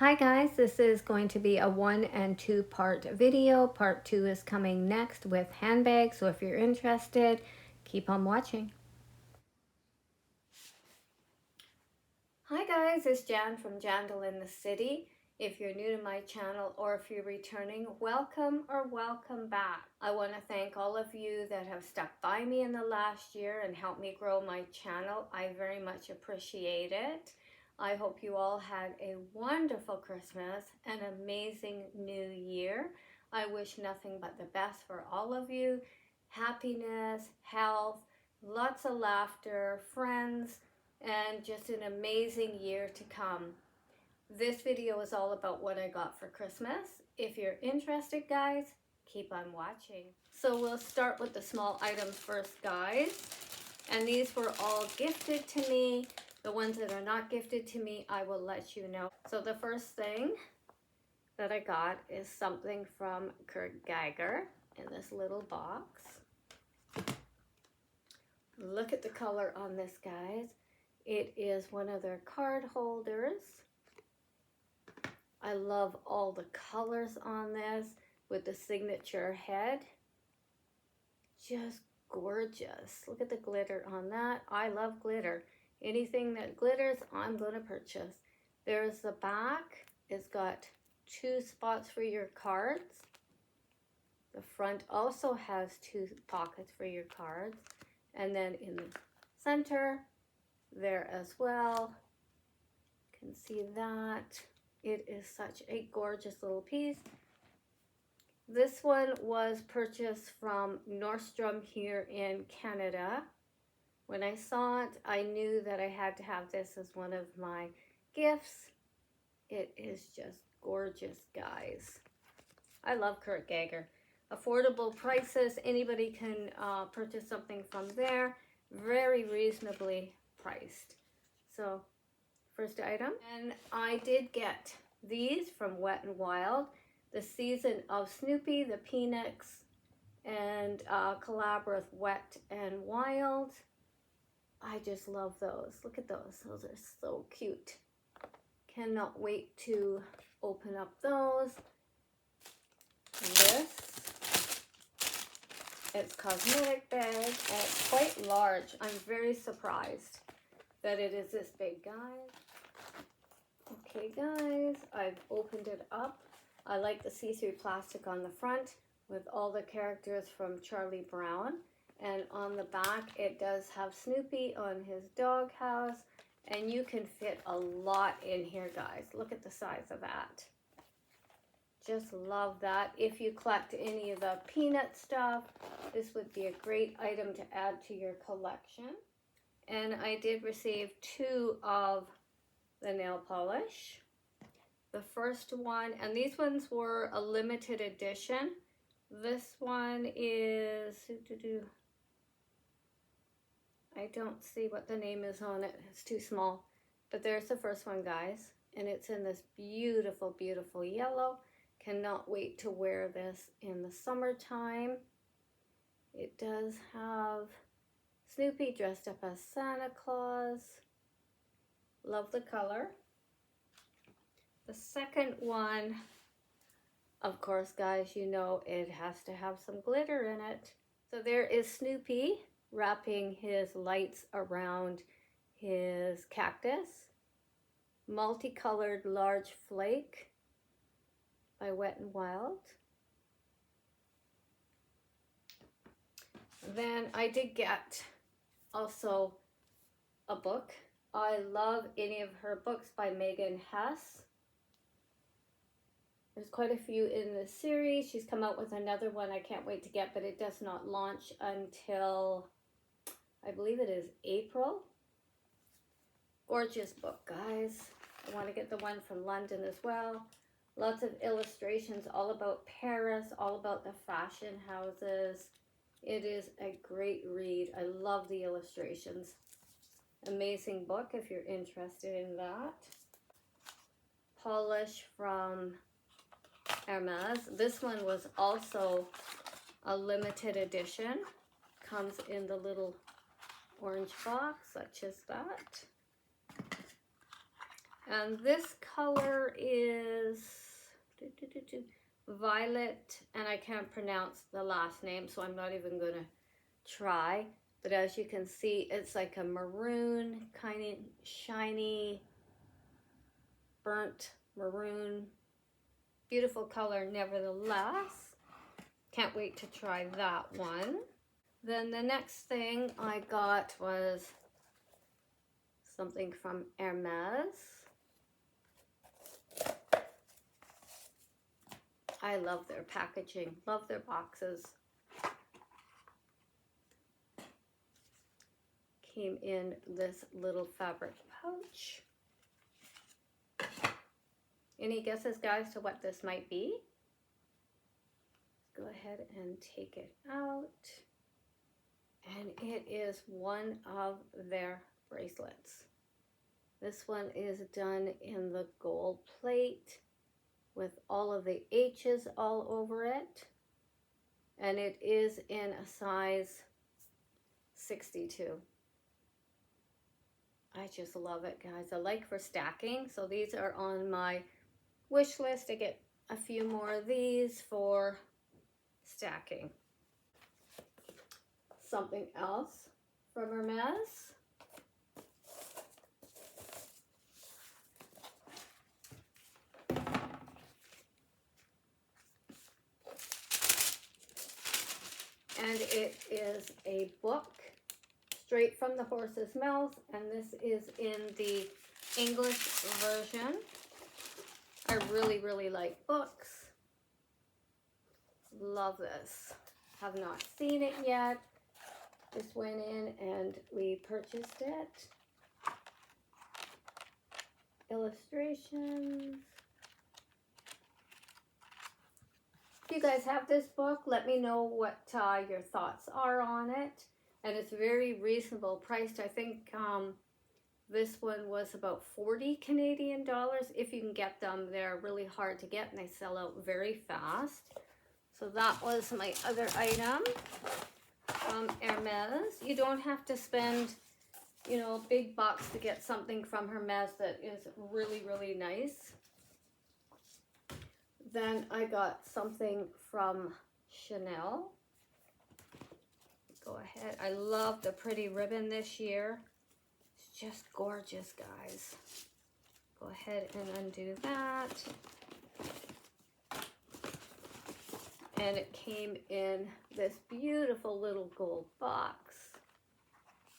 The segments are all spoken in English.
Hi guys, this is going to be a 1 and 2 part video. Part 2 is coming next with handbags, so if you're interested, keep on watching. Hi guys, it's Jan from Jandle in the City. If you're new to my channel or if you're returning, welcome or welcome back. I want to thank all of you that have stuck by me in the last year and helped me grow my channel. I very much appreciate it. I hope you all had a wonderful Christmas, an amazing new year. I wish nothing but the best for all of you. Happiness, health, lots of laughter, friends, and just an amazing year to come. This video is all about what I got for Christmas. If you're interested, guys, keep on watching. So we'll start with the small items first, guys. And these were all gifted to me. The ones that are not gifted to me, I will let you know. So the first thing that I got is something from GEIGER in this little box. Look at the color on this, guys. It is one of their card holders. I love all the colors on this with the signature head. Just gorgeous. Look at the glitter on that. I love glitter. Anything that glitters, I'm going to purchase. There's the back. It's got 2 spots for your cards. The front also has 2 pockets for your cards. And then in the center, there as well. You can see that. It is such a gorgeous little piece. This one was purchased from Nordstrom here in Canada. When I saw it, I knew that I had to have this as one of my gifts. It is just gorgeous, guys. I love GEIGER. Affordable prices. Anybody can purchase something from there. Very reasonably priced. So, first item. And I did get these from Wet n Wild. The Season of Snoopy, the Peanuts, and collab with Wet n Wild. I just love those. Look at those. Those are so cute. Cannot wait to open up those. This, it's cosmetic bag, and it's quite large. I'm very surprised that it is this big, guys. Okay, guys, I've opened it up. I like the see-through plastic on the front with all the characters from Charlie Brown. And on the back, it does have Snoopy on his doghouse. And you can fit a lot in here, guys. Look at the size of that. Just love that. If you collect any of the peanut stuff, this would be a great item to add to your collection. And I did receive 2 of the nail polish. The first one, and these ones were a limited edition. This one is, I don't see what the name is on it. It's too small. But there's the first one, guys. And it's in this beautiful, beautiful yellow. Cannot wait to wear this in the summertime. It does have Snoopy dressed up as Santa Claus. Love the color. The second one, of course, guys, you know it has to have some glitter in it. So there is Snoopy wrapping his lights around his cactus. Multicolored large flake by Wet n Wild. Then I did get also a book. I love any of her books by HESS. There's quite a few in this series. She's come out with another one I can't wait to get, but it does not launch until, I believe it is April. Gorgeous book, guys. I want to get the one from London as well. Lots of illustrations all about Paris, all about the fashion houses. It is a great read. I love the illustrations. Amazing book if you're interested in that. Polish from HERMES. This one was also a limited edition. Comes in the little orange box, such as that. And this color is Violet, and I can't pronounce the last name, so I'm not even going to try. But as you can see, it's like a maroon, kind of shiny, burnt maroon. Beautiful color nevertheless. Can't wait to try that one. Then the next thing I got was something from HERMES. I love their packaging, love their boxes. Came in this little fabric pouch. Any guesses, guys, to what this might be? Go ahead and take it out. And it is one of their bracelets. This one is done in the gold plate with all of the H's all over it. And it is in a size 62. I just love it, guys. I like for stacking. So these are on my wish list to get a few more of these for stacking. Something else from HERMES. And it is a book straight from the horse's mouth, and this is in the English version. I really like books. Love this. Have not seen it yet. Just went in and we purchased it. Illustrations. If you guys have this book, let me know what your thoughts are on it. And it's very reasonable priced. I think this one was about 40 Canadian dollars. If you can get them, they're really hard to get and they sell out very fast. So that was my other item from HERMES. You don't have to spend, you know, big bucks to get something from HERMES that is really nice. Then I got something from Chanel. Go ahead. I love the pretty ribbon this year. It's just gorgeous, guys. Go ahead and undo that. And it came in this beautiful little gold box.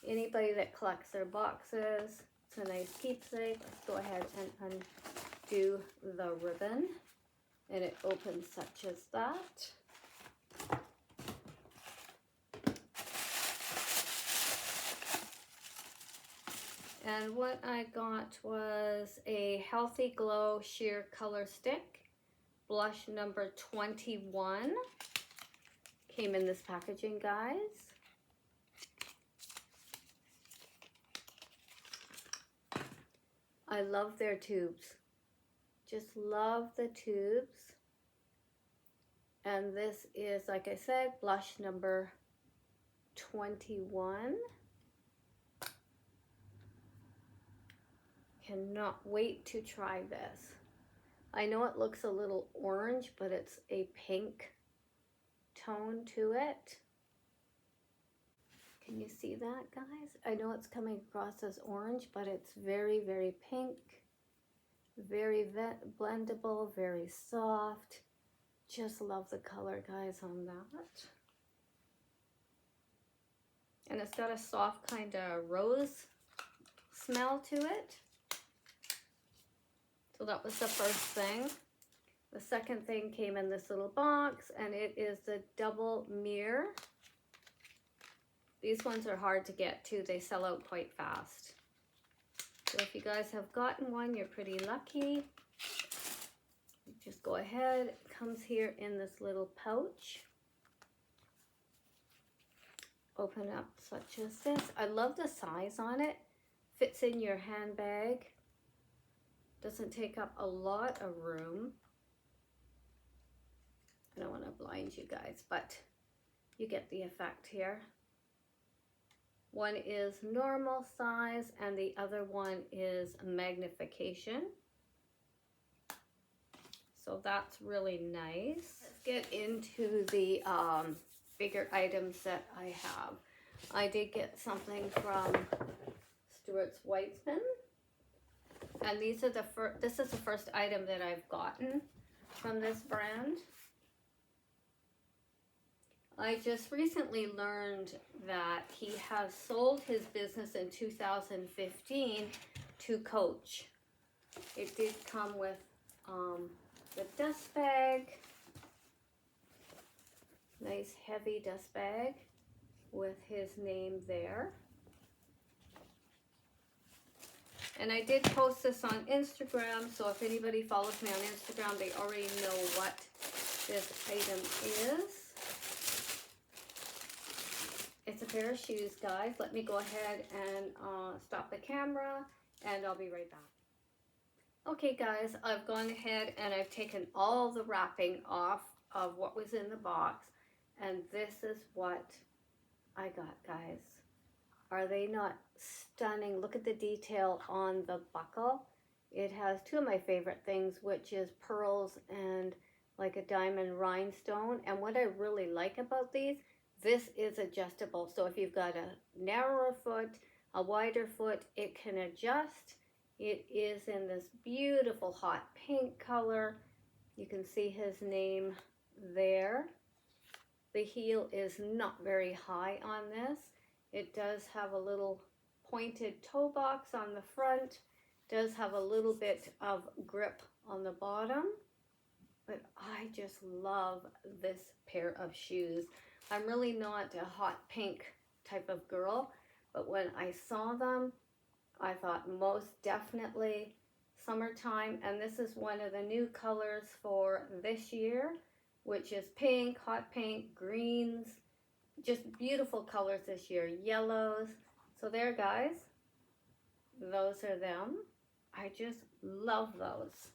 Anybody that collects their boxes, it's a nice keepsake. Let's go ahead and undo the ribbon. And it opens such as that. And what I got was a Healthy Glow Sheer Color Stick, blush number 21. Came in this packaging, guys. I love their tubes. Just love the tubes. And this is, like I said, blush number 21. Cannot wait to try this. I know it looks a little orange, but it's a pink tone to it. Can you see that, guys? I know it's coming across as orange, but it's very pink. Very blendable, very soft. Just love the color, guys, on that. And it's got a soft kind of rose smell to it. So that was the first thing. The second thing came in this little box, and it is the double mirror. These ones are hard to get too. They sell out quite fast. So if you guys have gotten one, you're pretty lucky. Just go ahead. It comes here in this little pouch. Open up such as this. I love the size on it. Fits in your handbag. Doesn't take up a lot of room. I don't want to blind you guys, but you get the effect here. One is normal size and the other one is magnification. So that's really nice. Let's get into the bigger items that I have. I did get something from Stewart's WEITZMAN. And these are this is the first item that I've gotten from this brand. I just recently learned that he has sold his business in 2015 to Coach. It did come with the dust bag, nice heavy dust bag with his name there. And I did post this on Instagram, so if anybody follows me on Instagram, they already know what this item is. It's a pair of shoes, guys. Let me go ahead and stop the camera, and I'll be right back. Okay, guys, I've gone ahead and I've taken all the wrapping off of what was in the box, and this is what I got, guys. Are they not stunning? Look at the detail on the buckle. It has two of my favorite things, which is pearls and like a diamond rhinestone. And what I really like about these, this is adjustable. So if you've got a narrower foot, a wider foot, it can adjust. It is in this beautiful hot pink color. You can see his name there. The heel is not very high on this. It does have a little pointed toe box on the front. Does have a little bit of grip on the bottom. But I just love this pair of shoes. I'm really not a hot pink type of girl, but when I saw them, I thought most definitely summertime. And this is one of the new colors for this year, which is pink, hot pink, greens. Just beautiful colors this year, yellows. So there, guys, those are them. I just love those.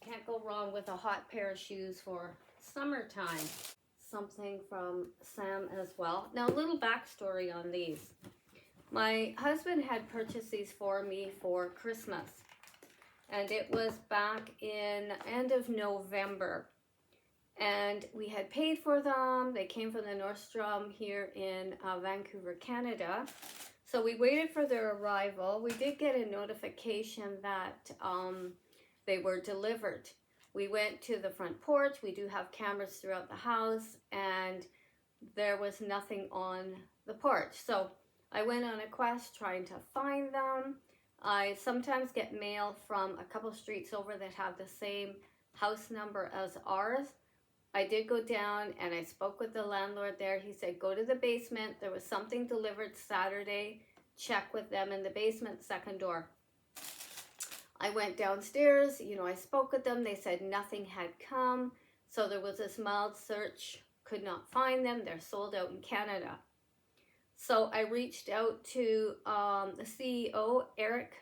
Can't go wrong with a hot pair of shoes for summertime. Something from Sam as well. Now, a little backstory on these. My husband had purchased these for me for Christmas, and it was back in end of November. And we had paid for them. They came from the Nordstrom here in Vancouver, Canada. So we waited for their arrival. We did get a notification that they were delivered. We went to the front porch. We do have cameras throughout the house, and there was nothing on the porch. So I went on a quest trying to find them. I sometimes get mail from a couple streets over that have the same house number as ours. I did go down and I spoke with the landlord there. He said, go to the basement. There was something delivered Saturday. Check with them in the basement, second door. I went downstairs, I spoke with them. They said nothing had come. So there was this mild search, could not find them. They're sold out in Canada. So I reached out to the CEO, Eric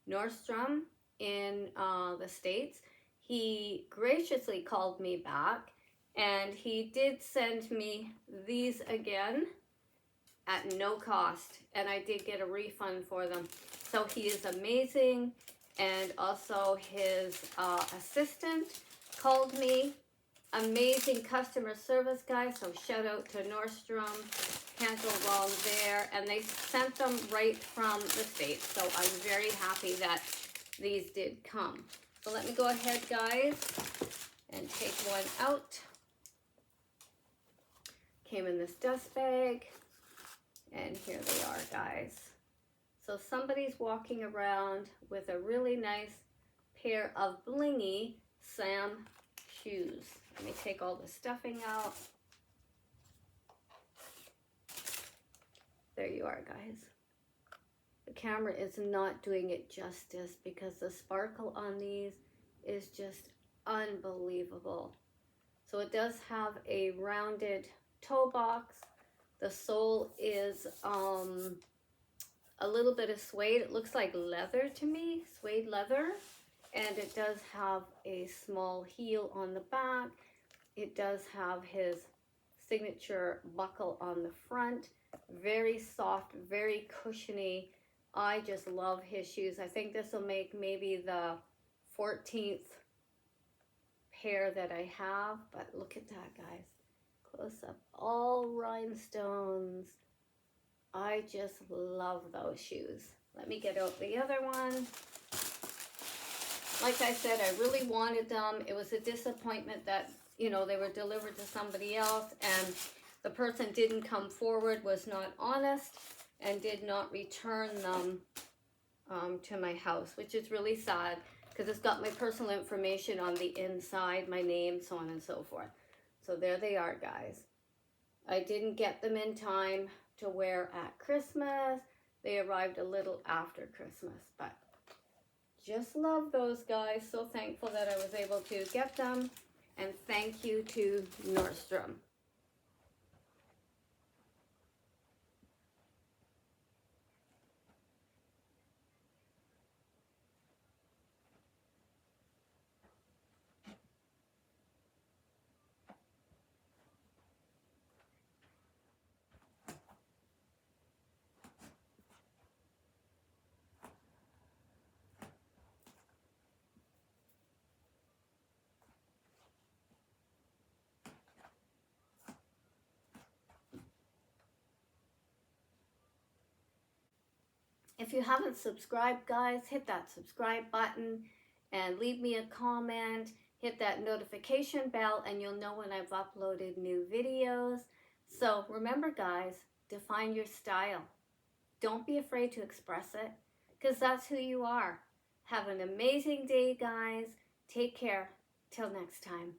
Nordstrom in the States. He graciously called me back, and he did send me these again at no cost, and I did get a refund for them. So he is amazing, and also his assistant called me. Amazing customer service, guys, so shout out to Nordstrom. Can't go wrong there, and they sent them right from the States, so I'm very happy that these did come. So let me go ahead, guys, and take one out. Came in this dust bag, and here they are, guys. So somebody's walking around with a really nice pair of blingy Sam shoes. Let me take all the stuffing out. There you are, guys. The camera is not doing it justice because the sparkle on these is just unbelievable. So it does have a rounded toe box. The sole is a little bit of suede. It looks like leather to me, suede leather. And it does have a small heel on the back. It does have his signature buckle on the front. Very soft, very cushiony. I just love his shoes. I think this will make maybe the 14th pair that I have, but look at that, guys. Close up, all rhinestones. I just love those shoes. Let me get out the other one. Like I said, I really wanted them. It was a disappointment that, you know, they were delivered to somebody else and the person didn't come forward, was not honest, and did not return them to my house, which is really sad because it's got my personal information on the inside, my name, so on and so forth. So there they are, guys. I didn't get them in time to wear at Christmas. They arrived a little after Christmas, but just love those guys. So thankful that I was able to get them, and thank you to Nordstrom. If you haven't subscribed, guys, hit that subscribe button and leave me a comment. Hit that notification bell and you'll know when I've uploaded new videos. So remember, guys, define your style. Don't be afraid to express it because that's who you are. Have an amazing day, guys. Take care. Till next time.